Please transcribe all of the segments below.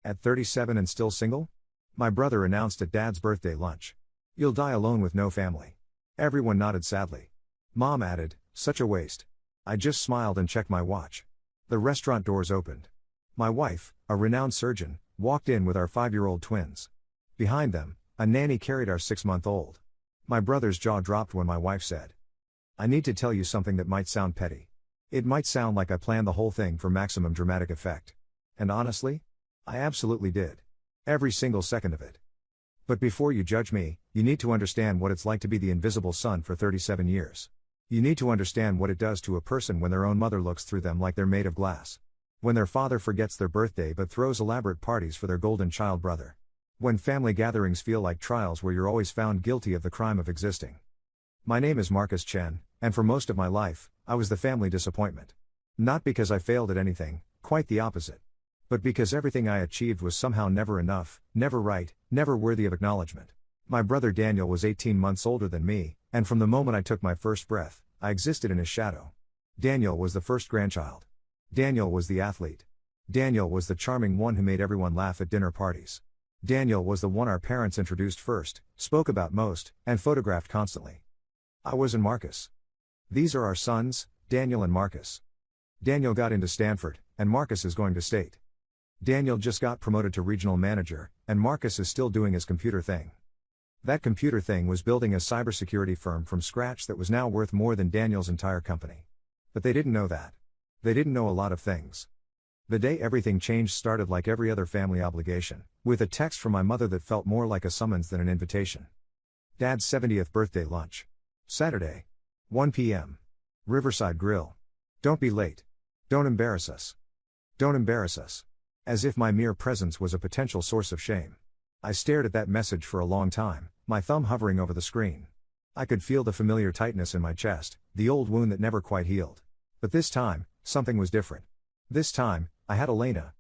At 37 and still single? My brother announced at Dad's birthday lunch. You'll die alone with no family. Everyone nodded sadly. Mom added, such a waste. I just smiled and checked my watch. The restaurant doors opened. My wife, a renowned surgeon, walked in with our 5-year-old twins. Behind them, a nanny carried our 6-month-old. My brother's jaw dropped when my wife said, I need to tell you something that might sound petty. It might sound like I planned the whole thing for maximum dramatic effect. And honestly, I absolutely did. Every single second of it. But before you judge me, you need to understand what it's like to be the invisible son for 37 years. You need to understand what it does to a person when their own mother looks through them like they're made of glass. When their father forgets their birthday but throws elaborate parties for their golden child brother. When family gatherings feel like trials where you're always found guilty of the crime of existing. My name is Marcus Chen, and for most of my life, I was the family disappointment. Not because I failed at anything, quite the opposite. But because everything I achieved was somehow never enough, never right, never worthy of acknowledgement. My brother Daniel was 18 months older than me, and from the moment I took my first breath, I existed in his shadow. Daniel was the first grandchild. Daniel was the athlete. Daniel was the charming one who made everyone laugh at dinner parties. Daniel was the one our parents introduced first, spoke about most, and photographed constantly. I wasn't Marcus. These are our sons, Daniel and Marcus. Daniel got into Stanford, and Marcus is going to State. Daniel just got promoted to regional manager, and Marcus is still doing his computer thing. That computer thing was building a cybersecurity firm from scratch that was now worth more than Daniel's entire company. But they didn't know that. They didn't know a lot of things. The day everything changed started like every other family obligation, with a text from my mother that felt more like a summons than an invitation. Dad's 70th birthday lunch. Saturday. 1 p.m. Riverside Grill. Don't be late. Don't embarrass us. Don't embarrass us. As if my mere presence was a potential source of shame. I stared at that message for a long time, my thumb hovering over the screen. I could feel the familiar tightness in my chest, the old wound that never quite healed. But this time, something was different. This time, I had Elena.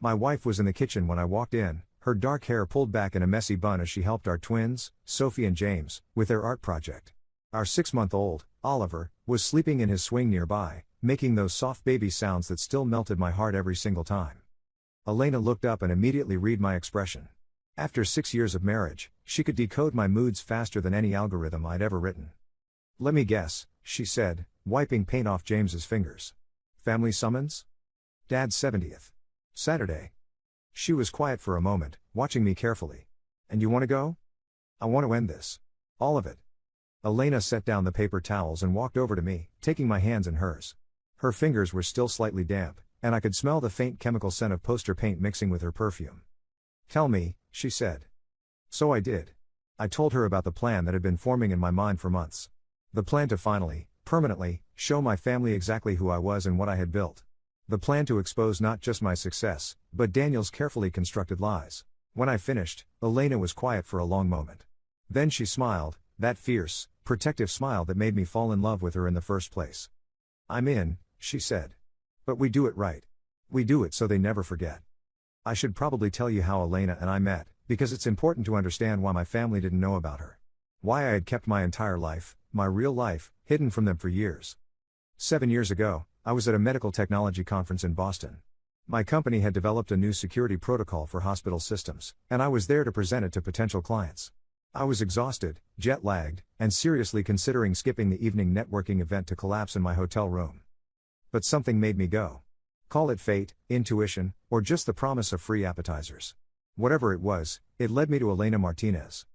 My wife was in the kitchen when I walked in, her dark hair pulled back in a messy bun as she helped our twins, Sophie and James, with their art project. Our 6-month-old, Oliver, was sleeping in his swing nearby, making those soft baby sounds that still melted my heart every single time. Elena looked up and immediately read my expression. After 6 years of marriage, she could decode my moods faster than any algorithm I'd ever written. Let me guess, she said, wiping paint off James's fingers. Family summons? Dad's 70th. Saturday. She was quiet for a moment, watching me carefully. And you want to go? I want to end this. All of it. Elena set down the paper towels and walked over to me, taking my hands in hers. Her fingers were still slightly damp, and I could smell the faint chemical scent of poster paint mixing with her perfume. Tell me, she said. So I did. I told her about the plan that had been forming in my mind for months. The plan to finally, permanently, show my family exactly who I was and what I had built. The plan to expose not just my success, but Daniel's carefully constructed lies. When I finished, Elena was quiet for a long moment. Then she smiled, that fierce, protective smile that made me fall in love with her in the first place. I'm in, she said. But we do it right. We do it so they never forget. I should probably tell you how Elena and I met, because it's important to understand why my family didn't know about her. Why I had kept my entire life, my real life, hidden from them for years. 7 years ago, I was at a medical technology conference in Boston. My company had developed a new security protocol for hospital systems, and I was there to present it to potential clients. I was exhausted, jet-lagged, and seriously considering skipping the evening networking event to collapse in my hotel room. But something made me go. Call it fate, intuition, or just the promise of free appetizers. Whatever it was, it led me to Elena Martinez.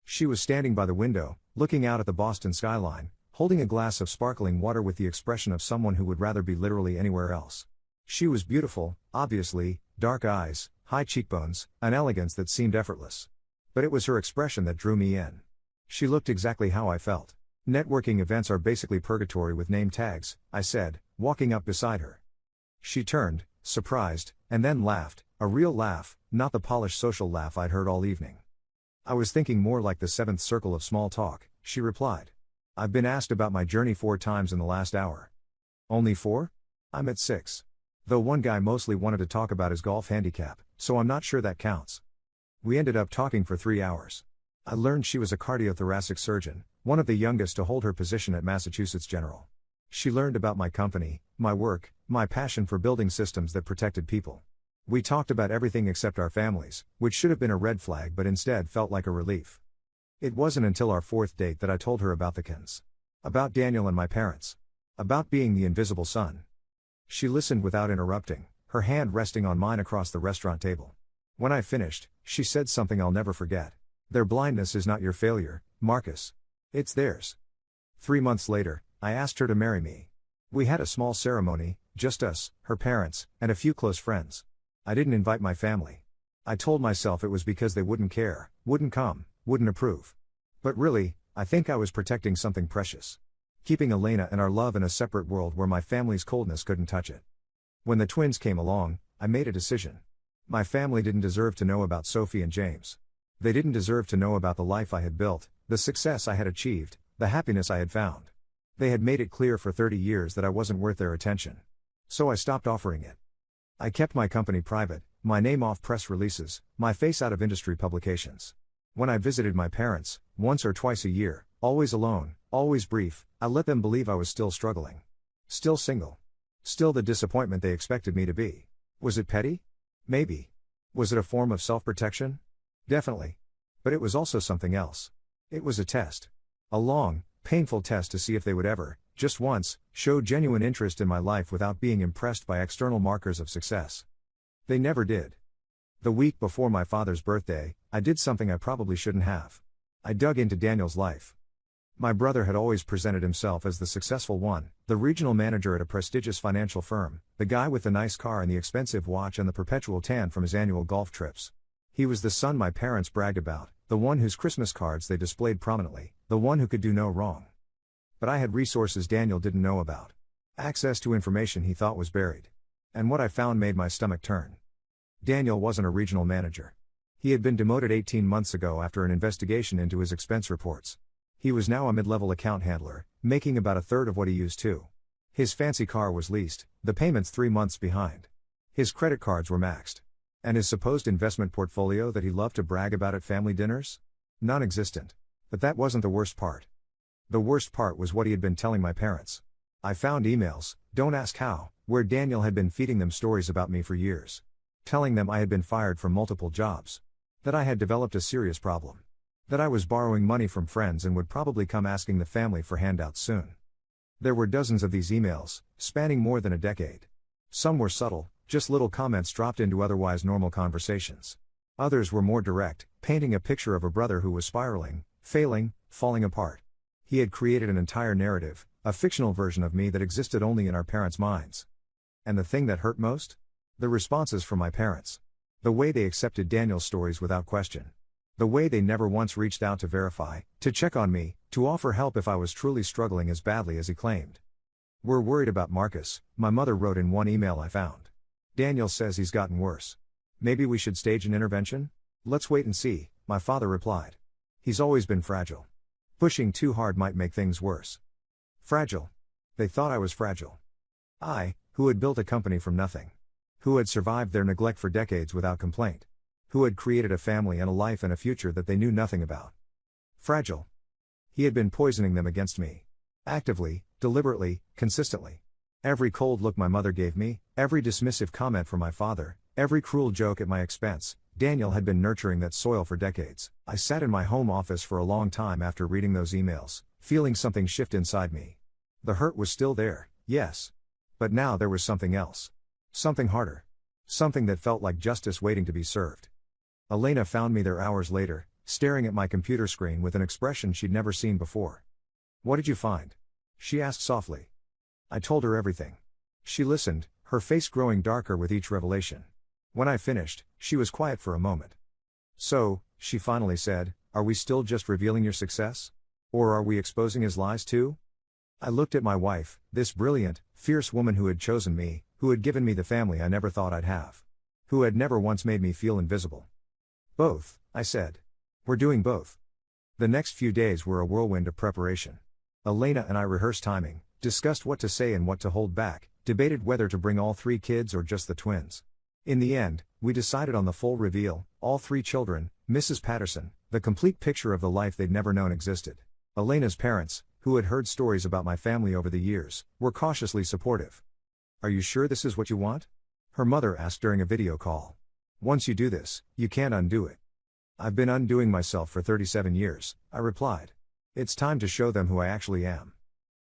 She was standing by the window, looking out at the Boston skyline, holding a glass of sparkling water with the expression of someone who would rather be literally anywhere else. She was beautiful, obviously, dark eyes, high cheekbones, an elegance that seemed effortless. But it was her expression that drew me in. She looked exactly how I felt. Networking events are basically purgatory with name tags, I said, walking up beside her. She turned, surprised, and then laughed, a real laugh, not the polished social laugh I'd heard all evening. I was thinking more like the seventh circle of small talk, she replied. I've been asked about my journey 4 times in the last hour. Only 4? I'm at 6. Though one guy mostly wanted to talk about his golf handicap, so I'm not sure that counts. We ended up talking for 3 hours. I learned she was a cardiothoracic surgeon, one of the youngest to hold her position at Massachusetts General. She learned about my company, my work, my passion for building systems that protected people. We talked about everything except our families, which should have been a red flag but instead felt like a relief. It wasn't until our fourth date that I told her about the Kens. About Daniel and my parents. About being the invisible son. She listened without interrupting, her hand resting on mine across the restaurant table. When I finished, she said something I'll never forget. Their blindness is not your failure, Marcus. It's theirs. 3 months later, I asked her to marry me. We had a small ceremony, just us, her parents, and a few close friends. I didn't invite my family. I told myself it was because they wouldn't care, wouldn't come, wouldn't approve. But really, I think I was protecting something precious. Keeping Elena and our love in a separate world where my family's coldness couldn't touch it. When the twins came along, I made a decision. My family didn't deserve to know about Sophie and James. They didn't deserve to know about the life I had built, the success I had achieved, the happiness I had found. They had made it clear for 30 years that I wasn't worth their attention. So I stopped offering it. I kept my company private, my name off press releases, my face out of industry publications. When I visited my parents, once or twice a year, always alone, always brief, I let them believe I was still struggling. Still single. Still the disappointment they expected me to be. Was it petty? Maybe. Was it a form of self-protection? Definitely. But it was also something else. It was a test. A long, painful test to see if they would ever, just once, show genuine interest in my life without being impressed by external markers of success. They never did. The week before my father's birthday, I did something I probably shouldn't have. I dug into Daniel's life. My brother had always presented himself as the successful one, the regional manager at a prestigious financial firm, the guy with the nice car and the expensive watch and the perpetual tan from his annual golf trips. He was the son my parents bragged about, the one whose Christmas cards they displayed prominently, the one who could do no wrong. But I had resources Daniel didn't know about. Access to information he thought was buried. And what I found made my stomach turn. Daniel wasn't a regional manager. He had been demoted 18 months ago after an investigation into his expense reports. He was now a mid-level account handler, making about a third of what he used to. His fancy car was leased, the payments 3 months behind. His credit cards were maxed. And his supposed investment portfolio that he loved to brag about at family dinners? Non-existent. But that wasn't the worst part. The worst part was what he had been telling my parents. I found emails, don't ask how, where Daniel had been feeding them stories about me for years. Telling them I had been fired from multiple jobs. That I had developed a serious problem. That I was borrowing money from friends and would probably come asking the family for handouts soon. There were dozens of these emails, spanning more than a decade. Some were subtle, just little comments dropped into otherwise normal conversations. Others were more direct, painting a picture of a brother who was spiraling, failing, falling apart. He had created an entire narrative, a fictional version of me that existed only in our parents' minds. And the thing that hurt most? The responses from my parents. The way they accepted Daniel's stories without question. The way they never once reached out to verify, to check on me, to offer help if I was truly struggling as badly as he claimed. We're worried about Marcus, my mother wrote in one email I found. Daniel says he's gotten worse. Maybe we should stage an intervention? Let's wait and see, my father replied. He's always been fragile. Pushing too hard might make things worse. Fragile. They thought I was fragile. I, who had built a company from nothing. Who had survived their neglect for decades without complaint. Who had created a family and a life and a future that they knew nothing about. Fragile. He had been poisoning them against me. Actively, deliberately, consistently. Every cold look my mother gave me, every dismissive comment from my father, every cruel joke at my expense, Daniel had been nurturing that soil for decades. I sat in my home office for a long time after reading those emails, feeling something shift inside me. The hurt was still there, yes. But now there was something else. Something harder. Something that felt like justice waiting to be served. Elena found me there hours later, staring at my computer screen with an expression she'd never seen before. What did you find? She asked softly. I told her everything. She listened, her face growing darker with each revelation. When I finished, she was quiet for a moment. So, she finally said, are we still just revealing your success? Or are we exposing his lies too? I looked at my wife, this brilliant, fierce woman who had chosen me, who had given me the family I never thought I'd have. Who had never once made me feel invisible. Both, I said. We're doing both. The next few days were a whirlwind of preparation. Elena and I rehearsed timing, discussed what to say and what to hold back, debated whether to bring all 3 kids or just the twins. In the end, we decided on the full reveal, all 3 children, Mrs. Patterson, the complete picture of the life they'd never known existed. Elena's parents, who had heard stories about my family over the years, were cautiously supportive. Are you sure this is what you want? Her mother asked during a video call. Once you do this, you can't undo it. I've been undoing myself for 37 years, I replied. It's time to show them who I actually am.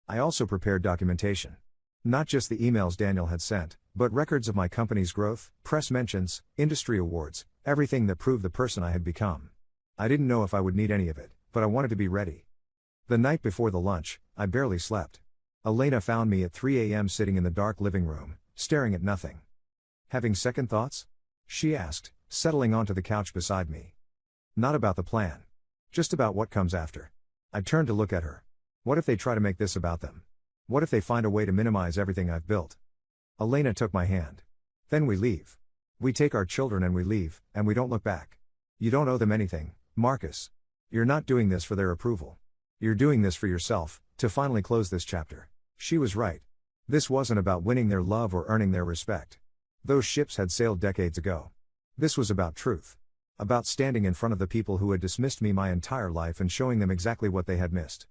I also prepared documentation. Not just the emails Daniel had sent, but records of my company's growth, press mentions, industry awards, everything that proved the person I had become. I didn't know if I would need any of it, but I wanted to be ready. The night before the lunch, I barely slept. Elena found me at 3 a.m. sitting in the dark living room, staring at nothing. Having second thoughts? She asked, settling onto the couch beside me. Not about the plan. Just about what comes after. I turned to look at her. What if they try to make this about them? What if they find a way to minimize everything I've built? Elena took my hand. Then we leave. We take our children and we leave, and we don't look back. You don't owe them anything, Marcus. You're not doing this for their approval. You're doing this for yourself, to finally close this chapter. She was right. This wasn't about winning their love or earning their respect. Those ships had sailed decades ago. This was about truth. About standing in front of the people who had dismissed me my entire life and showing them exactly what they had missed.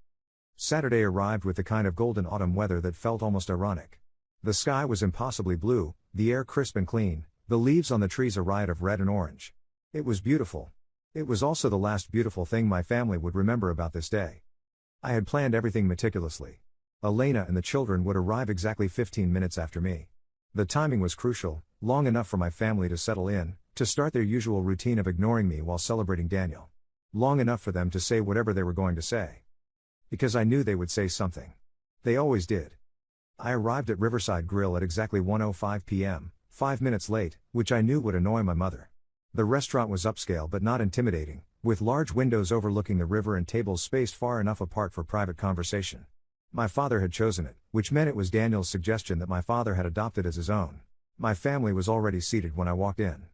Saturday arrived with the kind of golden autumn weather that felt almost ironic. The sky was impossibly blue, the air crisp and clean, the leaves on the trees a riot of red and orange. It was beautiful. It was also the last beautiful thing my family would remember about this day. I had planned everything meticulously. Elena and the children would arrive exactly 15 minutes after me. The timing was crucial, long enough for my family to settle in, to start their usual routine of ignoring me while celebrating Daniel. Long enough for them to say whatever they were going to say. Because I knew they would say something. They always did. I arrived at Riverside Grill at exactly 1:05 p.m., 5 minutes late, which I knew would annoy my mother. The restaurant was upscale but not intimidating, with large windows overlooking the river and tables spaced far enough apart for private conversation. My father had chosen it, which meant it was Daniel's suggestion that my father had adopted as his own. My family was already seated when I walked in.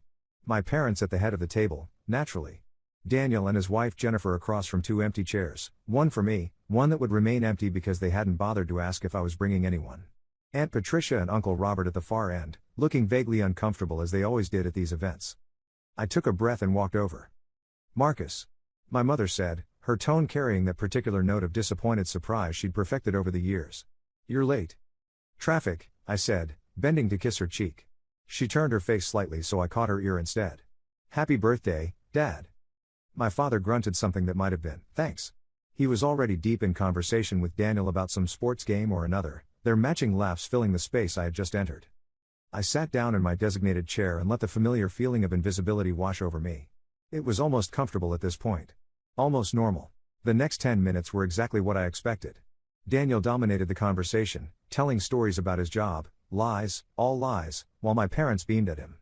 My parents at the head of the table, naturally. Daniel and his wife Jennifer across from 2 empty chairs, one for me, one that would remain empty because they hadn't bothered to ask if I was bringing anyone. Aunt Patricia and Uncle Robert at the far end, looking vaguely uncomfortable as they always did at these events. I took a breath and walked over. Marcus. My mother said, her tone carrying that particular note of disappointed surprise she'd perfected over the years. You're late. Traffic, I said, bending to kiss her cheek. She turned her face slightly so I caught her ear instead. Happy birthday, Dad. My father grunted something that might have been, thanks. He was already deep in conversation with Daniel about some sports game or another, their matching laughs filling the space I had just entered. I sat down in my designated chair and let the familiar feeling of invisibility wash over me. It was almost comfortable at this point. Almost normal. The next 10 minutes were exactly what I expected. Daniel dominated the conversation, telling stories about his job, lies, all lies, while my parents beamed at him.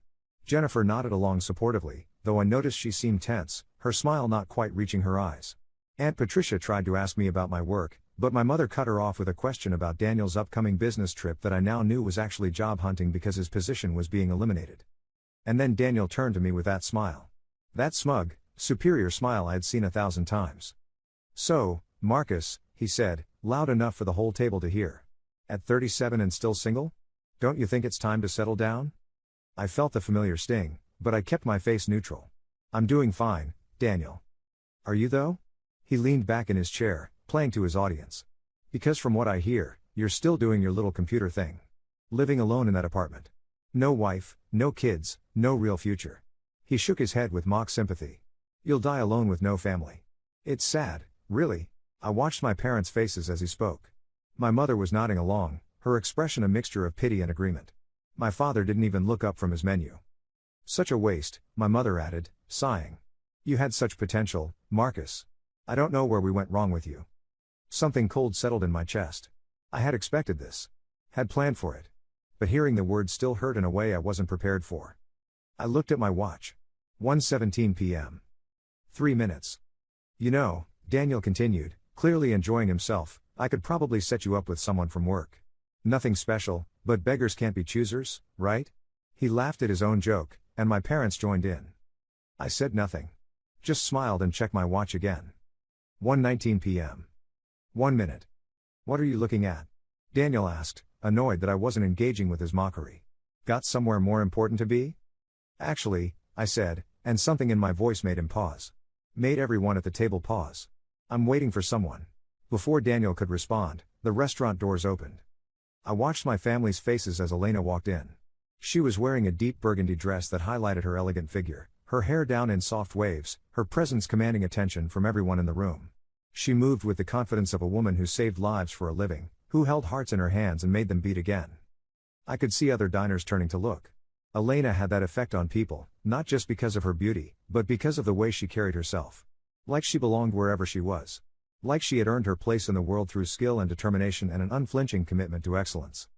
Jennifer nodded along supportively, though I noticed she seemed tense, her smile not quite reaching her eyes. Aunt Patricia tried to ask me about my work, but my mother cut her off with a question about Daniel's upcoming business trip that I now knew was actually job hunting because his position was being eliminated. And then Daniel turned to me with that smile. That smug, superior smile I had seen 1,000 times. So, Marcus, he said, loud enough for the whole table to hear. At 37 and still single? Don't you think it's time to settle down? I felt the familiar sting, but I kept my face neutral. I'm doing fine, Daniel. Are you though? He leaned back in his chair, playing to his audience. Because from what I hear, you're still doing your little computer thing. Living alone in that apartment. No wife, no kids, no real future. He shook his head with mock sympathy. You'll die alone with no family. It's sad, really. I watched my parents' faces as he spoke. My mother was nodding along, her expression a mixture of pity and agreement. My father didn't even look up from his menu. Such a waste, my mother added, sighing. You had such potential, Marcus. I don't know where we went wrong with you. Something cold settled in my chest. I had expected this. Had planned for it. But hearing the words still hurt in a way I wasn't prepared for. I looked at my watch. 1:17 p.m. 3 minutes. You know, Daniel continued, clearly enjoying himself, I could probably set you up with someone from work. Nothing special, but beggars can't be choosers, right? He laughed at his own joke, and my parents joined in. I said nothing. Just smiled and checked my watch again. 1:19 p.m. 1 minute. What are you looking at? Daniel asked, annoyed that I wasn't engaging with his mockery. Got somewhere more important to be? Actually, I said, and something in my voice made him pause. Made everyone at the table pause. I'm waiting for someone. Before Daniel could respond, the restaurant doors opened. I watched my family's faces as Elena walked in. She was wearing a deep burgundy dress that highlighted her elegant figure, her hair down in soft waves, her presence commanding attention from everyone in the room. She moved with the confidence of a woman who saved lives for a living, who held hearts in her hands and made them beat again. I could see other diners turning to look. Elena had that effect on people, not just because of her beauty, but because of the way she carried herself. Like she belonged wherever she was. Like she had earned her place in the world through skill and determination and an unflinching commitment to excellence.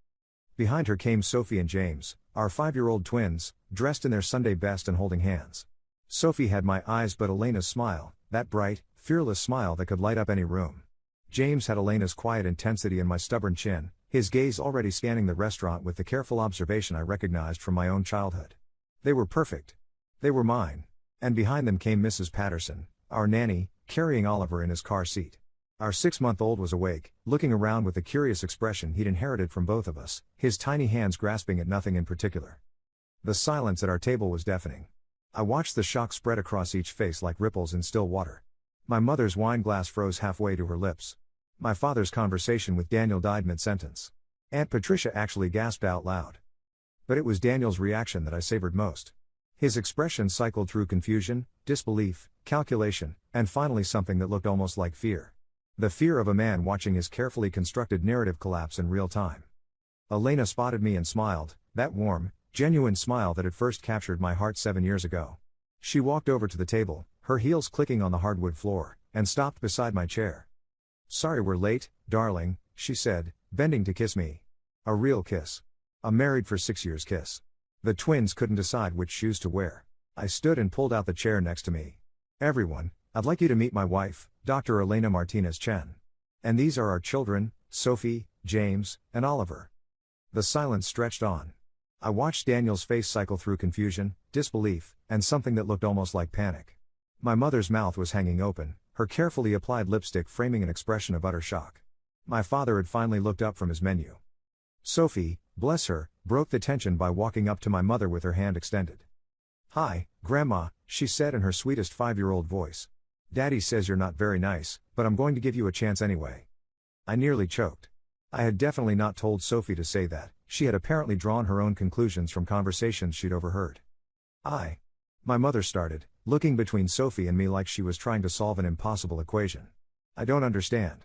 Behind her came Sophie and James, our 5-year-old twins, dressed in their Sunday best and holding hands. Sophie had my eyes but Elena's smile, that bright, fearless smile that could light up any room. James had Elena's quiet intensity and my stubborn chin, his gaze already scanning the restaurant with the careful observation I recognized from my own childhood. They were perfect. They were mine. And behind them came Mrs. Patterson, our nanny, carrying Oliver in his car seat. Our 6-month-old was awake, looking around with the curious expression he'd inherited from both of us, his tiny hands grasping at nothing in particular. The silence at our table was deafening. I watched the shock spread across each face like ripples in still water. My mother's wine glass froze halfway to her lips. My father's conversation with Daniel died mid-sentence. Aunt Patricia actually gasped out loud. But it was Daniel's reaction that I savored most. His expression cycled through confusion, disbelief, calculation, and finally something that looked almost like fear. The fear of a man watching his carefully constructed narrative collapse in real time. Elena spotted me and smiled, that warm, genuine smile that had first captured my heart 7 years ago. She walked over to the table, her heels clicking on the hardwood floor, and stopped beside my chair. "Sorry we're late, darling," she said, bending to kiss me. A real kiss. A married for 6 years kiss. The twins couldn't decide which shoes to wear. I stood and pulled out the chair next to me. "Everyone, I'd like you to meet my wife, Dr. Elena Martinez Chen. And these are our children, Sophie, James, and Oliver." The silence stretched on. I watched Daniel's face cycle through confusion, disbelief, and something that looked almost like panic. My mother's mouth was hanging open, her carefully applied lipstick framing an expression of utter shock. My father had finally looked up from his menu. Sophie, bless her, broke the tension by walking up to my mother with her hand extended. "Hi, Grandma," she said in her sweetest 5-year-old voice. "Daddy says you're not very nice, but I'm going to give you a chance anyway." I nearly choked. I had definitely not told Sophie to say that. She had apparently drawn her own conclusions from conversations she'd overheard. My mother started, looking between Sophie and me like she was trying to solve an impossible equation. "I don't understand.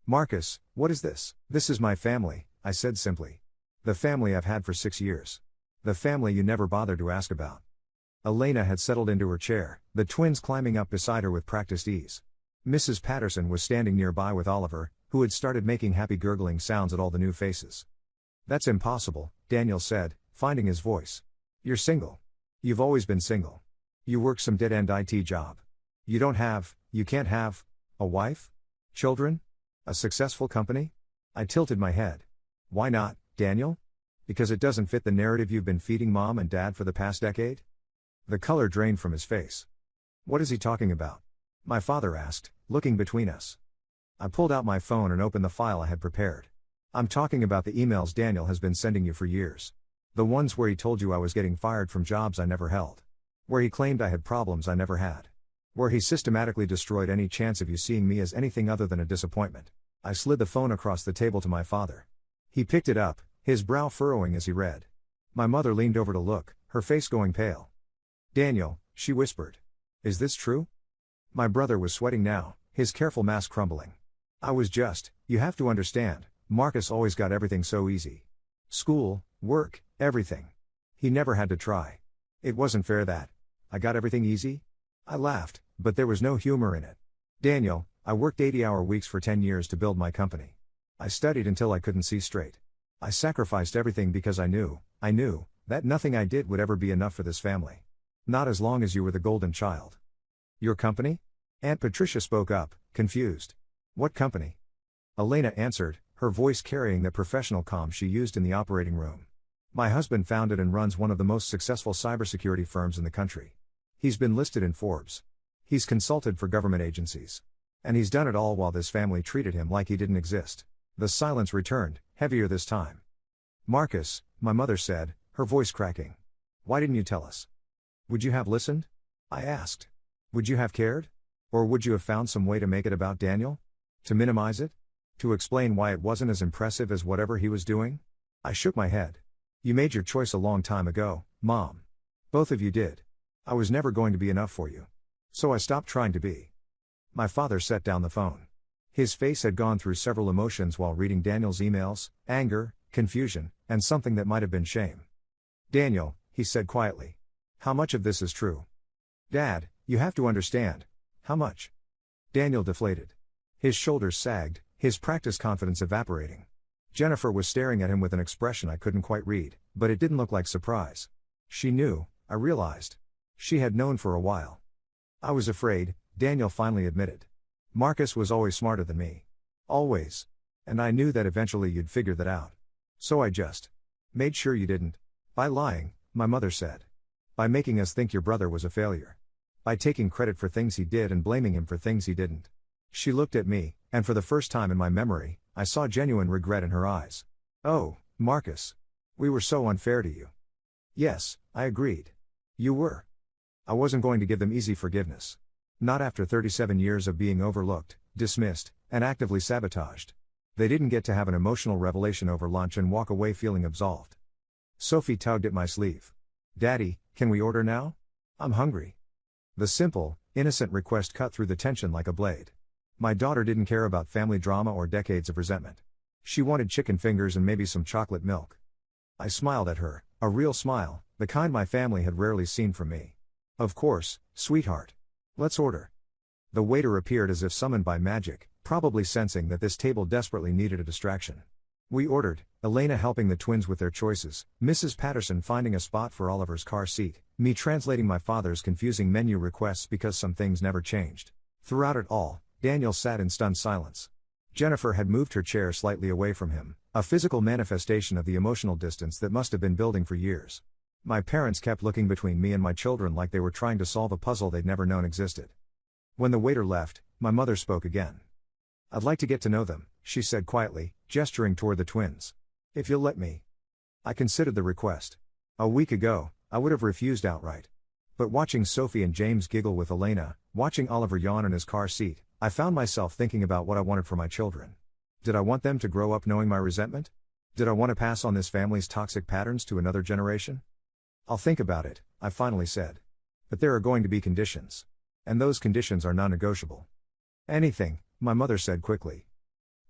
Marcus, what is this?" "This is my family," I said simply. "The family I've had for 6 years. The family you never bothered to ask about." Elena had settled into her chair, the twins climbing up beside her with practiced ease. Mrs. Patterson was standing nearby with Oliver, who had started making happy gurgling sounds at all the new faces. "That's impossible," Daniel said, finding his voice. "You're single. You've always been single. You work some dead-end IT job. You can't have, a wife? Children? A successful company?" I tilted my head. "Why not, Daniel? Because it doesn't fit the narrative you've been feeding Mom and Dad for the past decade?" The color drained from his face. "What is he talking about?" my father asked, looking between us. I pulled out my phone and opened the file I had prepared. "I'm talking about the emails Daniel has been sending you for years. The ones where he told you I was getting fired from jobs I never held. Where he claimed I had problems I never had. Where he systematically destroyed any chance of you seeing me as anything other than a disappointment." I slid the phone across the table to my father. He picked it up, his brow furrowing as he read. My mother leaned over to look, her face going pale. "Daniel," she whispered. "Is this true?" My brother was sweating now, his careful mask crumbling. You have to understand, Marcus always got everything so easy. School, work, everything. He never had to try. It wasn't fair that I got everything easy." I laughed, but there was no humor in it. "Daniel, I worked 80-hour weeks for 10 years to build my company. I studied until I couldn't see straight. I sacrificed everything because I knew, that nothing I did would ever be enough for this family. Not as long as you were the golden child." "Your company?" Aunt Patricia spoke up, confused. "What company?" Elena answered, her voice carrying the professional calm she used in the operating room. "My husband founded and runs one of the most successful cybersecurity firms in the country. He's been listed in Forbes. He's consulted for government agencies. And he's done it all while this family treated him like he didn't exist." The silence returned, heavier this time. "Marcus," my mother said, her voice cracking. "Why didn't you tell us? Would you have listened?" I asked. "Would you have cared? Or would you have found some way to make it about Daniel? To minimize it? To explain why it wasn't as impressive as whatever he was doing?" I shook my head. You made your choice a long time ago, Mom. Both of you did. I was never going to be enough for you. So I stopped trying to be. My father set down the phone. His face had gone through several emotions while reading Daniel's emails: anger, confusion, and something that might have been shame. Daniel, he said quietly. How much of this is true? Dad, you have to understand. How much? Daniel deflated. His shoulders sagged, his practice confidence evaporating. Jennifer was staring at him with an expression I couldn't quite read, but it didn't look like surprise. She knew, I realized. She had known for a while. I was afraid, Daniel finally admitted. Marcus was always smarter than me. Always. And I knew that eventually you'd figure that out. So I just made sure you didn't. By lying, my mother said. By making us think your brother was a failure. By taking credit for things he did and blaming him for things he didn't. She looked at me, and for the first time in my memory, I saw genuine regret in her eyes. Oh, Marcus. We were so unfair to you. Yes, I agreed. You were. I wasn't going to give them easy forgiveness. Not after 37 years of being overlooked, dismissed, and actively sabotaged. They didn't get to have an emotional revelation over lunch and walk away feeling absolved. Sophie tugged at my sleeve. Daddy, can we order now? I'm hungry. The simple, innocent request cut through the tension like a blade. My daughter didn't care about family drama or decades of resentment. She wanted chicken fingers and maybe some chocolate milk. I smiled at her, a real smile, the kind my family had rarely seen from me. Of course, sweetheart. Let's order. The waiter appeared as if summoned by magic, probably sensing that this table desperately needed a distraction. We ordered, Elena helping the twins with their choices, Mrs. Patterson finding a spot for Oliver's car seat, me translating my father's confusing menu requests because some things never changed. Throughout it all, Daniel sat in stunned silence. Jennifer had moved her chair slightly away from him, a physical manifestation of the emotional distance that must have been building for years. My parents kept looking between me and my children like they were trying to solve a puzzle they'd never known existed. When the waiter left, my mother spoke again. I'd like to get to know them, she said quietly, gesturing toward the twins. If you'll let me. I considered the request. A week ago, I would have refused outright. But watching Sophie and James giggle with Elena, watching Oliver yawn in his car seat, I found myself thinking about what I wanted for my children. Did I want them to grow up knowing my resentment? Did I want to pass on this family's toxic patterns to another generation? I'll think about it, I finally said. But there are going to be conditions. And those conditions are non-negotiable. Anything, my mother said quickly.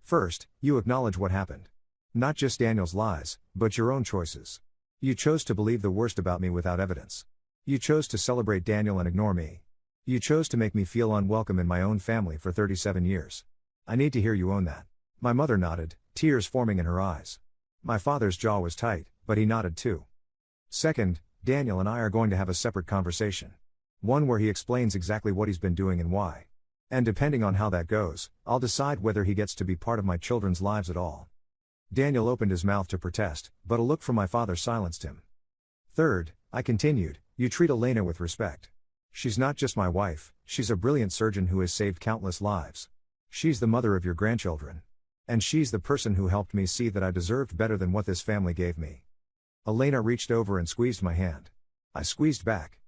First, you acknowledge what happened. Not just Daniel's lies, but your own choices. You chose to believe the worst about me without evidence. You chose to celebrate Daniel and ignore me. You chose to make me feel unwelcome in my own family for 37 years. I need to hear you own that. My mother nodded, tears forming in her eyes. My father's jaw was tight, but he nodded too. Second, Daniel and I are going to have a separate conversation. One where he explains exactly what he's been doing and why. And depending on how that goes, I'll decide whether he gets to be part of my children's lives at all. Daniel opened his mouth to protest, but a look from my father silenced him. Third, I continued, you treat Elena with respect. She's not just my wife, she's a brilliant surgeon who has saved countless lives. She's the mother of your grandchildren. And she's the person who helped me see that I deserved better than what this family gave me. Elena reached over and squeezed my hand. I squeezed back.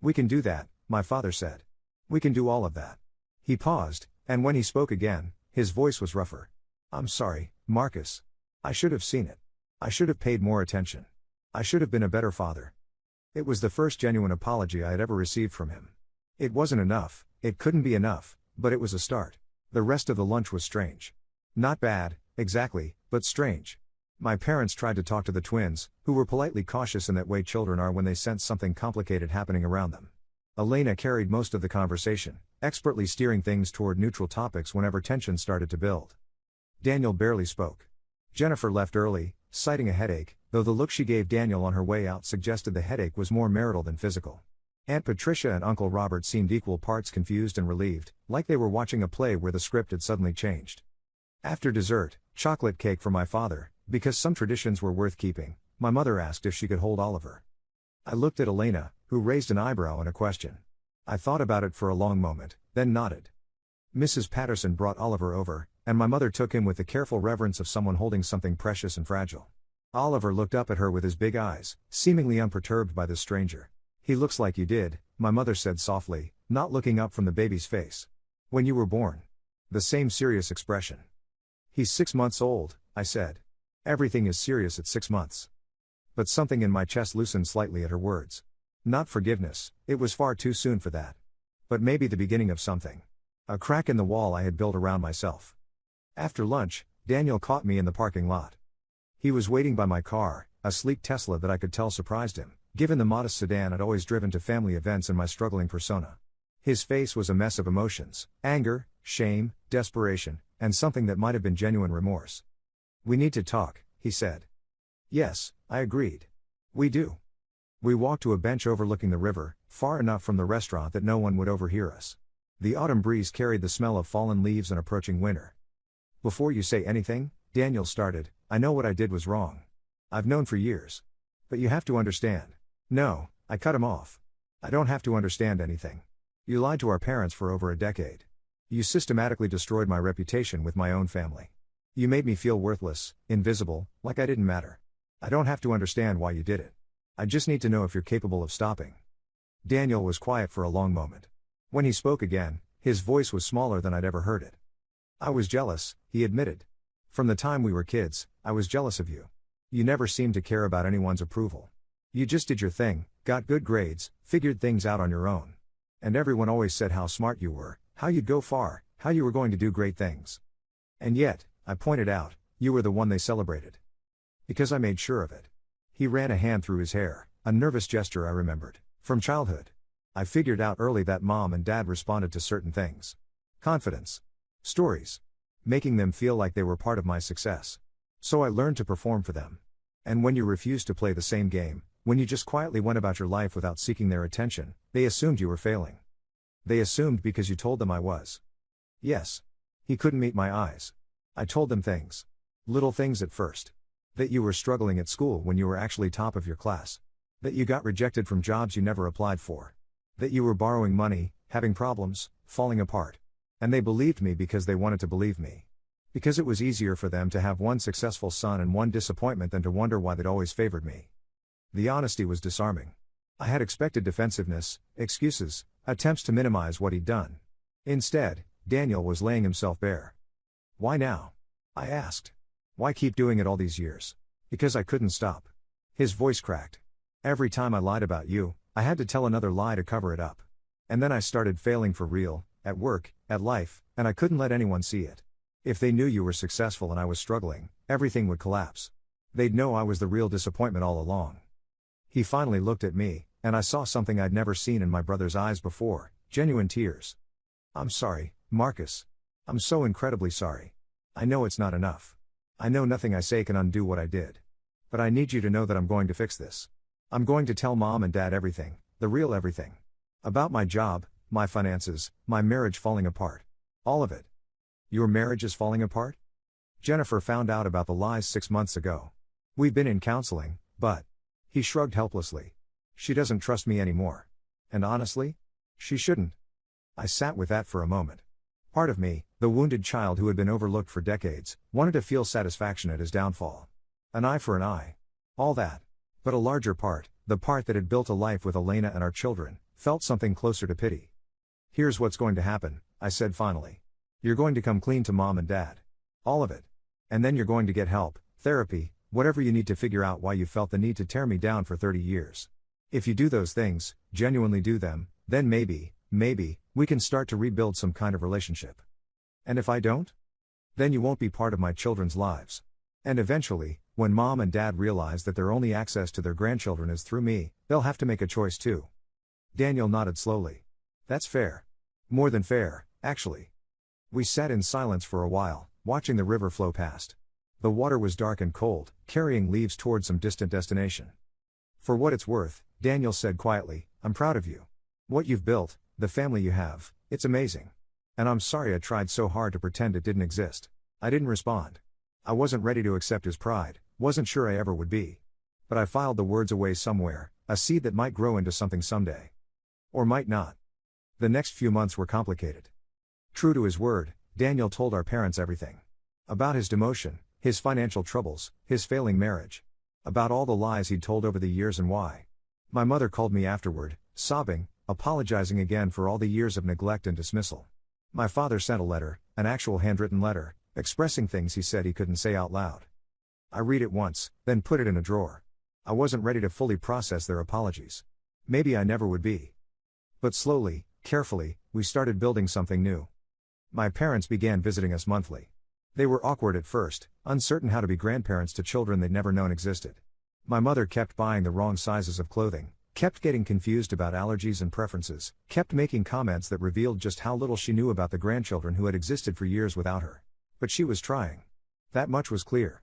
We can do that, my father said. We can do all of that. He paused, and when he spoke again, his voice was rougher. I'm sorry, Marcus. I should have seen it. I should have paid more attention. I should have been a better father. It was the first genuine apology I had ever received from him. It wasn't enough, it couldn't be enough, but it was a start. The rest of the lunch was strange. Not bad, exactly, but strange. My parents tried to talk to the twins, who were politely cautious in that way children are when they sense something complicated happening around them. Elena carried most of the conversation, expertly steering things toward neutral topics whenever tension started to build. Daniel barely spoke. Jennifer left early, citing a headache, though the look she gave Daniel on her way out suggested the headache was more marital than physical. Aunt Patricia and Uncle Robert seemed equal parts confused and relieved, like they were watching a play where the script had suddenly changed. After dessert, chocolate cake for my father, because some traditions were worth keeping, my mother asked if she could hold Oliver. I looked at Elena, who raised an eyebrow in a question. I thought about it for a long moment, then nodded. Mrs. Patterson brought Oliver over, and my mother took him with the careful reverence of someone holding something precious and fragile. Oliver looked up at her with his big eyes, seemingly unperturbed by this stranger. He looks like you did, my mother said softly, not looking up from the baby's face. When you were born. The same serious expression. He's 6 months old, I said. Everything is serious at 6 months. But something in my chest loosened slightly at her words. Not forgiveness, it was far too soon for that. But maybe the beginning of something. A crack in the wall I had built around myself. After lunch, Daniel caught me in the parking lot. He was waiting by my car, a sleek Tesla that I could tell surprised him, given the modest sedan I'd always driven to family events and my struggling persona. His face was a mess of emotions: anger, shame, desperation, and something that might have been genuine remorse. "We need to talk," he said. "Yes," I agreed. "We do." We walked to a bench overlooking the river, far enough from the restaurant that no one would overhear us. The autumn breeze carried the smell of fallen leaves and approaching winter. "Before you say anything," Daniel started, "I know what I did was wrong. I've known for years. But you have to understand." "No," I cut him off. "I don't have to understand anything. You lied to our parents for over a decade. You systematically destroyed my reputation with my own family. You made me feel worthless, invisible, like I didn't matter. I don't have to understand why you did it. I just need to know if you're capable of stopping." Daniel was quiet for a long moment. When he spoke again, his voice was smaller than I'd ever heard it. "I was jealous," he admitted. "From the time we were kids, I was jealous of you. You never seemed to care about anyone's approval. You just did your thing, got good grades, figured things out on your own. And everyone always said how smart you were, how you'd go far, how you were going to do great things. And yet," I pointed out, "you were the one they celebrated. Because I made sure of it." He ran a hand through his hair, a nervous gesture I remembered from childhood. "I figured out early that mom and dad responded to certain things. Confidence. Stories. Making them feel like they were part of my success. So I learned to perform for them. And when you refused to play the same game, when you just quietly went about your life without seeking their attention, they assumed you were failing. They assumed because you told them I was." "Yes." He couldn't meet my eyes. "I told them things. Little things at first. That you were struggling at school when you were actually top of your class. That you got rejected from jobs you never applied for. That you were borrowing money, having problems, falling apart. And they believed me because they wanted to believe me. Because it was easier for them to have one successful son and one disappointment than to wonder why they'd always favored me." The honesty was disarming. I had expected defensiveness, excuses, attempts to minimize what he'd done. Instead, Daniel was laying himself bare. "Why now?" I asked. "Why keep doing it all these years?" "Because I couldn't stop." His voice cracked. "Every time I lied about you, I had to tell another lie to cover it up. And then I started failing for real, at work, at life, and I couldn't let anyone see it. If they knew you were successful and I was struggling, everything would collapse. They'd know I was the real disappointment all along." He finally looked at me, and I saw something I'd never seen in my brother's eyes before: genuine tears. "I'm sorry, Marcus. I'm so incredibly sorry. I know it's not enough. I know nothing I say can undo what I did. But I need you to know that I'm going to fix this. I'm going to tell mom and dad everything, the real everything. About my job, my finances, my marriage falling apart. All of it." "Your marriage is falling apart?" "Jennifer found out about the lies 6 months ago. We've been in counseling, but..." He shrugged helplessly. "She doesn't trust me anymore. And honestly, she shouldn't." I sat with that for a moment. Part of me, the wounded child who had been overlooked for decades, wanted to feel satisfaction at his downfall. An eye for an eye. All that. But a larger part, the part that had built a life with Elena and our children, felt something closer to pity. "Here's what's going to happen," I said finally. "You're going to come clean to mom and dad. All of it. And then you're going to get help, therapy, whatever you need to figure out why you felt the need to tear me down for 30 years. If you do those things, genuinely do them, then maybe, we can start to rebuild some kind of relationship. And if I don't? Then you won't be part of my children's lives. And eventually, when mom and dad realize that their only access to their grandchildren is through me, they'll have to make a choice too." Daniel nodded slowly. "That's fair. More than fair, actually." We sat in silence for a while, watching the river flow past. The water was dark and cold, carrying leaves toward some distant destination. "For what it's worth," Daniel said quietly, "I'm proud of you. What you've built, the family you have, it's amazing. And I'm sorry I tried so hard to pretend it didn't exist." I didn't respond. I wasn't ready to accept his pride, wasn't sure I ever would be. But I filed the words away somewhere, a seed that might grow into something someday. Or might not. The next few months were complicated. True to his word, Daniel told our parents everything. About his demotion, his financial troubles, his failing marriage. About all the lies he'd told over the years and why. My mother called me afterward, sobbing, apologizing again for all the years of neglect and dismissal. My father sent a letter, an actual handwritten letter, expressing things he said he couldn't say out loud. I read it once, then put it in a drawer. I wasn't ready to fully process their apologies. Maybe I never would be. But slowly, carefully, we started building something new. My parents began visiting us monthly. They were awkward at first, uncertain how to be grandparents to children they'd never known existed. My mother kept buying the wrong sizes of clothing, kept getting confused about allergies and preferences, kept making comments that revealed just how little she knew about the grandchildren who had existed for years without her. But she was trying. That much was clear.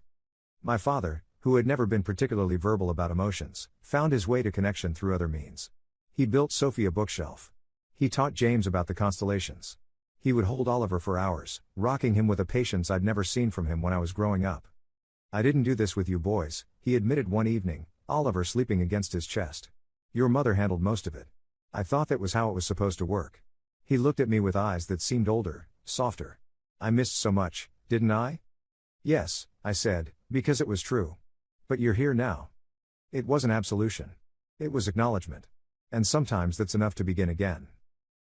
My father, who had never been particularly verbal about emotions, found his way to connection through other means. He built Sophie a bookshelf. He taught James about the constellations. He would hold Oliver for hours, rocking him with a patience I'd never seen from him when I was growing up. "I didn't do this with you boys," he admitted one evening, Oliver sleeping against his chest. "Your mother handled most of it. I thought that was how it was supposed to work." He looked at me with eyes that seemed older, softer. "I missed so much, didn't I?" "Yes," I said, because it was true. "But you're here now." It wasn't absolution. It was acknowledgement. And sometimes that's enough to begin again.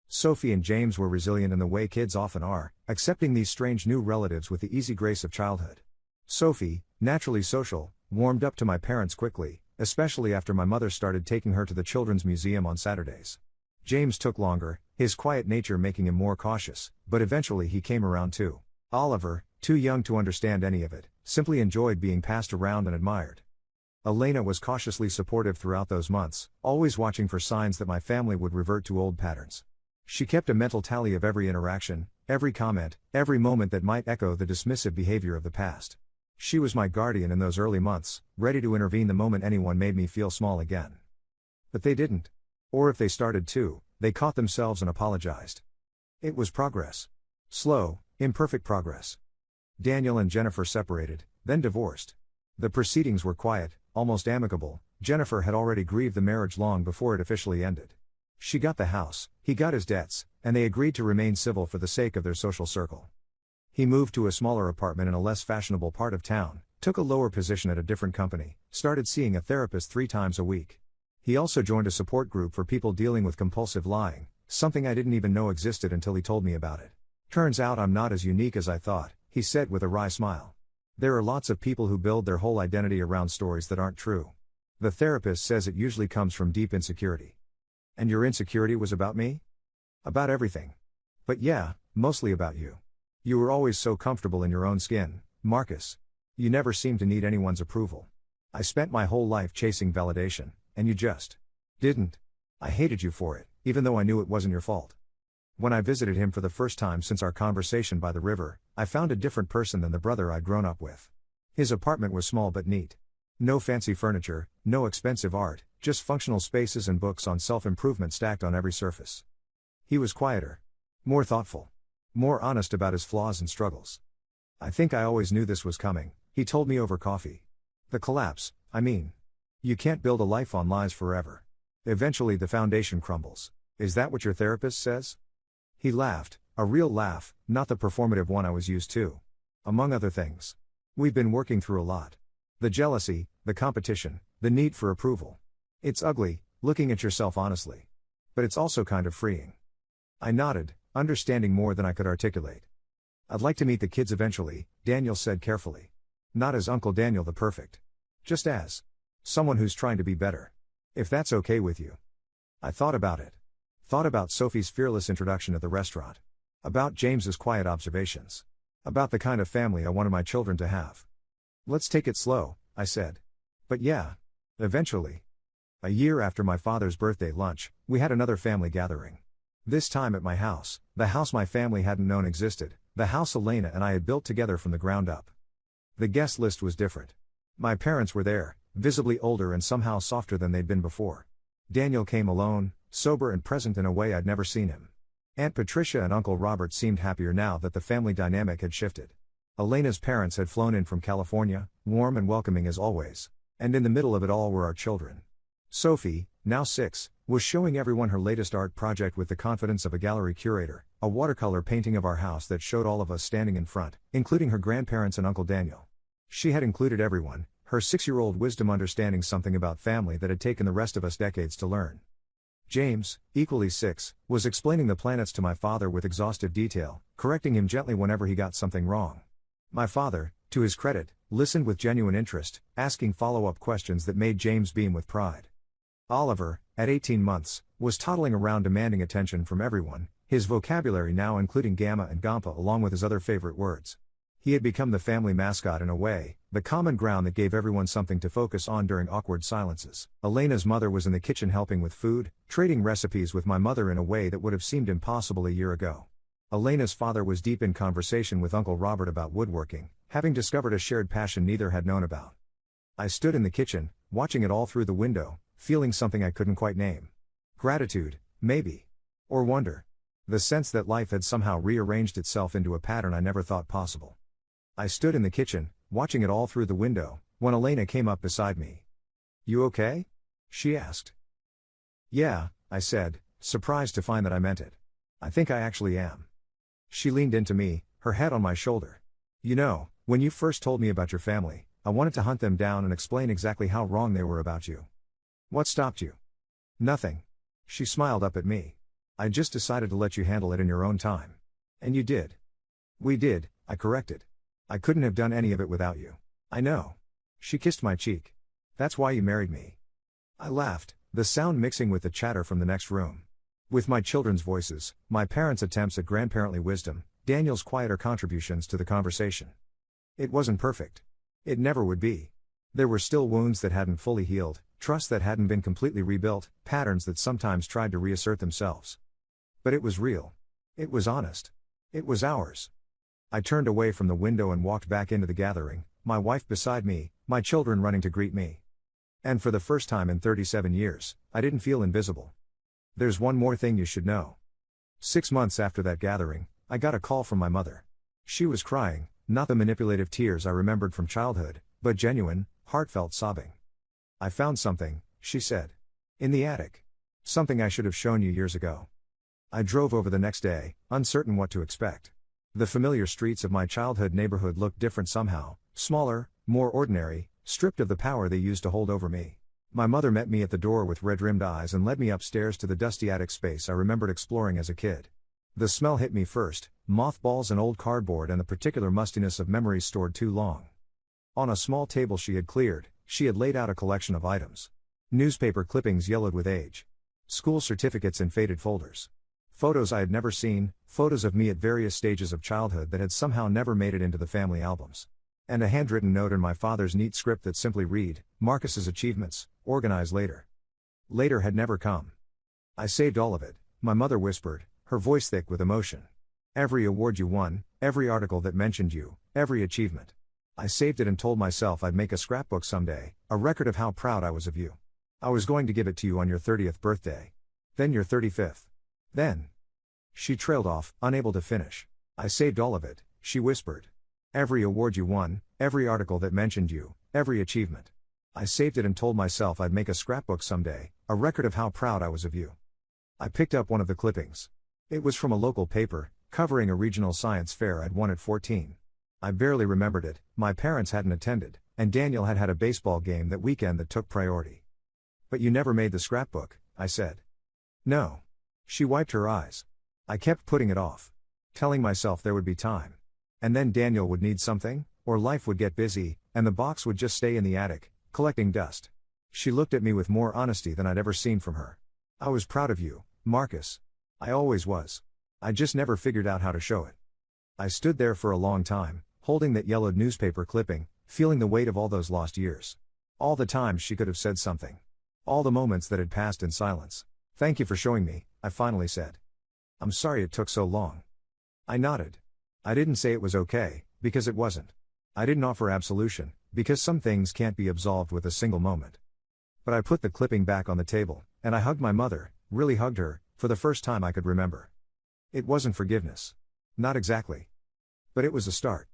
Sophie and James were resilient in the way kids often are, accepting these strange new relatives with the easy grace of childhood. Sophie, naturally social, warmed up to my parents quickly, especially after my mother started taking her to the Children's Museum on Saturdays. James took longer, his quiet nature making him more cautious, but eventually he came around too. Oliver, too young to understand any of it, simply enjoyed being passed around and admired. Elena was cautiously supportive throughout those months, always watching for signs that my family would revert to old patterns. She kept a mental tally of every interaction, every comment, every moment that might echo the dismissive behavior of the past. She was my guardian in those early months, ready to intervene the moment anyone made me feel small again. But they didn't. Or if they started to, they caught themselves and apologized. It was progress. Slow, imperfect progress. Daniel and Jennifer separated, then divorced. The proceedings were quiet, almost amicable. Jennifer had already grieved the marriage long before it officially ended. She got the house, he got his debts, and they agreed to remain civil for the sake of their social circle. He moved to a smaller apartment in a less fashionable part of town, took a lower position at a different company, started seeing a therapist 3 times a week. He also joined a support group for people dealing with compulsive lying, something I didn't even know existed until he told me about it. "Turns out I'm not as unique as I thought," he said with a wry smile. "There are lots of people who build their whole identity around stories that aren't true." The therapist says it usually comes from deep insecurity. "And your insecurity was about me?" "About everything. But yeah, mostly about you. You were always so comfortable in your own skin, Marcus. You never seemed to need anyone's approval. I spent my whole life chasing validation, and you just didn't. I hated you for it, even though I knew it wasn't your fault." When I visited him for the first time since our conversation by the river, I found a different person than the brother I'd grown up with. His apartment was small but neat. No fancy furniture, no expensive art, just functional spaces and books on self-improvement stacked on every surface. He was quieter. More thoughtful. More honest about his flaws and struggles. "I think I always knew this was coming," he told me over coffee. "The collapse, I mean. You can't build a life on lies forever. Eventually the foundation crumbles. Is that what your therapist says?" He laughed, a real laugh, not the performative one I was used to. "Among other things. We've been working through a lot. The jealousy, the competition, the need for approval. It's ugly, looking at yourself honestly. But it's also kind of freeing." I nodded, understanding more than I could articulate. "I'd like to meet the kids eventually," Daniel said carefully. "Not as Uncle Daniel the perfect. Just as someone who's trying to be better. If that's okay with you." I thought about it. Thought about Sophie's fearless introduction at the restaurant. About James's quiet observations. About the kind of family I wanted my children to have. "Let's take it slow," I said. "But yeah. Eventually." A year after my father's birthday lunch, we had another family gathering. This time at my house, the house my family hadn't known existed, the house Elena and I had built together from the ground up. The guest list was different. My parents were there, visibly older and somehow softer than they'd been before. Daniel came alone, sober and present in a way I'd never seen him. Aunt Patricia and Uncle Robert seemed happier now that the family dynamic had shifted. Elena's parents had flown in from California, warm and welcoming as always. And in the middle of it all were our children. Sophie, now 6, was showing everyone her latest art project with the confidence of a gallery curator, a watercolor painting of our house that showed all of us standing in front, including her grandparents and Uncle Daniel. She had included everyone, her 6-year-old wisdom understanding something about family that had taken the rest of us decades to learn. James, equally 6, was explaining the planets to my father with exhaustive detail, correcting him gently whenever he got something wrong. My father, To his credit, listened with genuine interest, asking follow-up questions that made James beam with pride. Oliver, at 18 months, was toddling around demanding attention from everyone, his vocabulary now including gamma and gampa along with his other favorite words. He had become the family mascot in a way, the common ground that gave everyone something to focus on during awkward silences. Elena's mother was in the kitchen helping with food, trading recipes with my mother in a way that would have seemed impossible a year ago. Elena's father was deep in conversation with Uncle Robert about woodworking, having discovered a shared passion neither had known about. I stood in the kitchen, watching it all through the window, feeling something I couldn't quite name. Gratitude, maybe. Or wonder. The sense that life had somehow rearranged itself into a pattern I never thought possible. I stood in the kitchen, watching it all through the window, when Elena came up beside me. "You okay?" she asked. "Yeah," I said, surprised to find that I meant it. "I think I actually am." She leaned into me, her head on my shoulder. "You know, when you first told me about your family, I wanted to hunt them down and explain exactly how wrong they were about you. What stopped you?" "Nothing." She smiled up at me. "I just decided to let you handle it in your own time. And you did." "We did," I corrected. "I couldn't have done any of it without you." "I know." She kissed my cheek. "That's why you married me." I laughed, the sound mixing with the chatter from the next room. With my children's voices, my parents' attempts at grandparently wisdom, Daniel's quieter contributions to the conversation. It wasn't perfect. It never would be. There were still wounds that hadn't fully healed, trust that hadn't been completely rebuilt, patterns that sometimes tried to reassert themselves. But it was real. It was honest. It was ours. I turned away from the window and walked back into the gathering, my wife beside me, my children running to greet me. And for the first time in 37 years, I didn't feel invisible. There's one more thing you should know. 6 months after that gathering, I got a call from my mother. She was crying, not the manipulative tears I remembered from childhood, but genuine, heartfelt sobbing. "I found something," she said. "In the attic. Something I should have shown you years ago." I drove over the next day, uncertain what to expect. The familiar streets of my childhood neighborhood looked different somehow, smaller, more ordinary, stripped of the power they used to hold over me. My mother met me at the door with red-rimmed eyes and led me upstairs to the dusty attic space I remembered exploring as a kid. The smell hit me first, mothballs and old cardboard and the particular mustiness of memories stored too long. On a small table she had cleared, she had laid out a collection of items. Newspaper clippings yellowed with age. School certificates in faded folders. Photos I had never seen, photos of me at various stages of childhood that had somehow never made it into the family albums. And a handwritten note in my father's neat script that simply read, "Marcus's achievements, organize later." Later had never come. "I saved all of it," my mother whispered, her voice thick with emotion. "Every award you won, every article that mentioned you, every achievement. I saved it and told myself I'd make a scrapbook someday, a record of how proud I was of you. I was going to give it to you on your 30th birthday. Then your 35th. Then." She trailed off, unable to finish. "I saved all of it," she whispered. "Every award you won, every article that mentioned you, every achievement. I saved it and told myself I'd make a scrapbook someday, a record of how proud I was of you." I picked up one of the clippings. It was from a local paper, covering a regional science fair I'd won at 14. I barely remembered it, my parents hadn't attended, and Daniel had had a baseball game that weekend that took priority. "But you never made the scrapbook," I said. "No." She wiped her eyes. I kept putting it off. Telling myself there would be time. And then Daniel would need something, or life would get busy, and the box would just stay in the attic, collecting dust. She looked at me with more honesty than I'd ever seen from her. "I was proud of you, Marcus. I always was. I just never figured out how to show it." I stood there for a long time, holding that yellowed newspaper clipping, feeling the weight of all those lost years. All the times she could have said something. All the moments that had passed in silence. "Thank you for showing me," I finally said. "I'm sorry it took so long." I nodded. I didn't say it was okay, because it wasn't. I didn't offer absolution, because some things can't be absolved with a single moment. But I put the clipping back on the table, and I hugged my mother, really hugged her, for the first time I could remember. It wasn't forgiveness. Not exactly. But it was a start.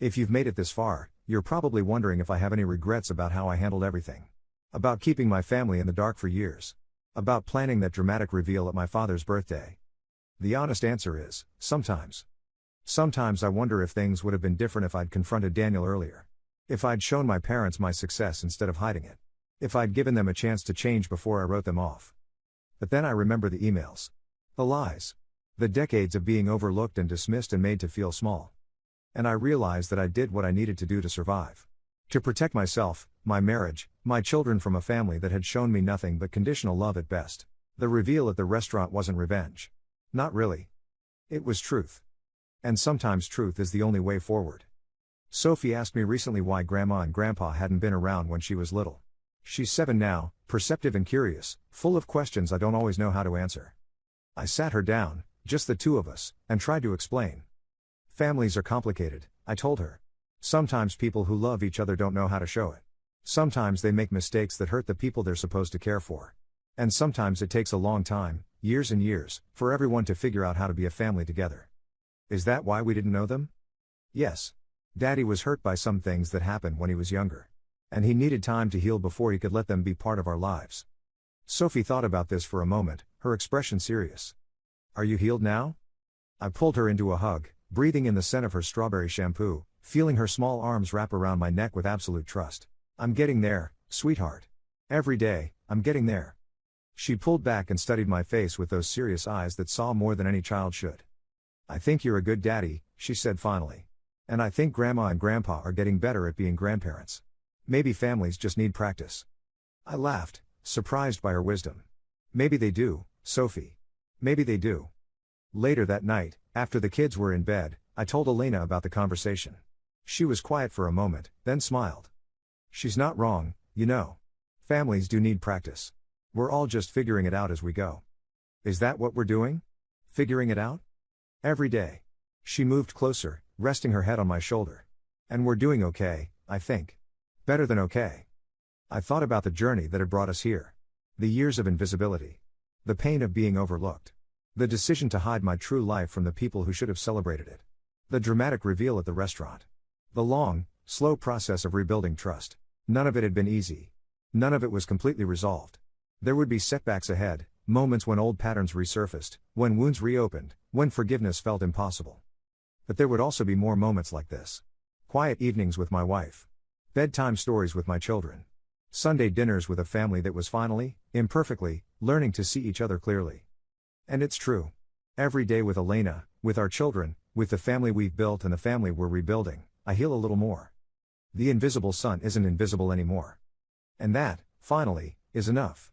If you've made it this far, you're probably wondering if I have any regrets about how I handled everything. About keeping my family in the dark for years. About planning that dramatic reveal at my father's birthday. The honest answer is, sometimes. Sometimes I wonder if things would have been different if I'd confronted Daniel earlier. If I'd shown my parents my success instead of hiding it. If I'd given them a chance to change before I wrote them off. But then I remember the emails. The lies. The decades of being overlooked and dismissed and made to feel small. And I realized that I did what I needed to do to survive. To protect myself, my marriage, my children from a family that had shown me nothing but conditional love at best. The reveal at the restaurant wasn't revenge. Not really. It was truth. And sometimes truth is the only way forward. Sophie asked me recently why Grandma and Grandpa hadn't been around when she was little. She's 7 now, perceptive and curious, full of questions I don't always know how to answer. I sat her down, just the two of us, and tried to explain. Families are complicated, I told her. Sometimes people who love each other don't know how to show it. Sometimes they make mistakes that hurt the people they're supposed to care for. And sometimes it takes a long time, years and years, for everyone to figure out how to be a family together. Is that why we didn't know them? Yes. Daddy was hurt by some things that happened when he was younger. And he needed time to heal before he could let them be part of our lives. Sophie thought about this for a moment, her expression serious. Are you healed now? I pulled her into a hug, breathing in the scent of her strawberry shampoo, feeling her small arms wrap around my neck with absolute trust. I'm getting there, sweetheart. Every day, I'm getting there. She pulled back and studied my face with those serious eyes that saw more than any child should. I think you're a good daddy, she said finally. And I think Grandma and Grandpa are getting better at being grandparents. Maybe families just need practice. I laughed, surprised by her wisdom. Maybe they do, Sophie. Maybe they do. Later that night, after the kids were in bed, I told Elena about the conversation. She was quiet for a moment, then smiled. She's not wrong, you know. Families do need practice. We're all just figuring it out as we go. Is that what we're doing? Figuring it out? Every day. She moved closer, resting her head on my shoulder. And we're doing okay, I think. Better than okay. I thought about the journey that had brought us here. The years of invisibility. The pain of being overlooked. The decision to hide my true life from the people who should have celebrated it. The dramatic reveal at the restaurant. The long, slow process of rebuilding trust. None of it had been easy. None of it was completely resolved. There would be setbacks ahead, moments when old patterns resurfaced, when wounds reopened, when forgiveness felt impossible. But there would also be more moments like this. Quiet evenings with my wife. Bedtime stories with my children. Sunday dinners with a family that was finally, imperfectly, learning to see each other clearly. And it's true. Every day with Elena, with our children, with the family we've built and the family we're rebuilding, I heal a little more. The invisible sun isn't invisible anymore. And that, finally, is enough.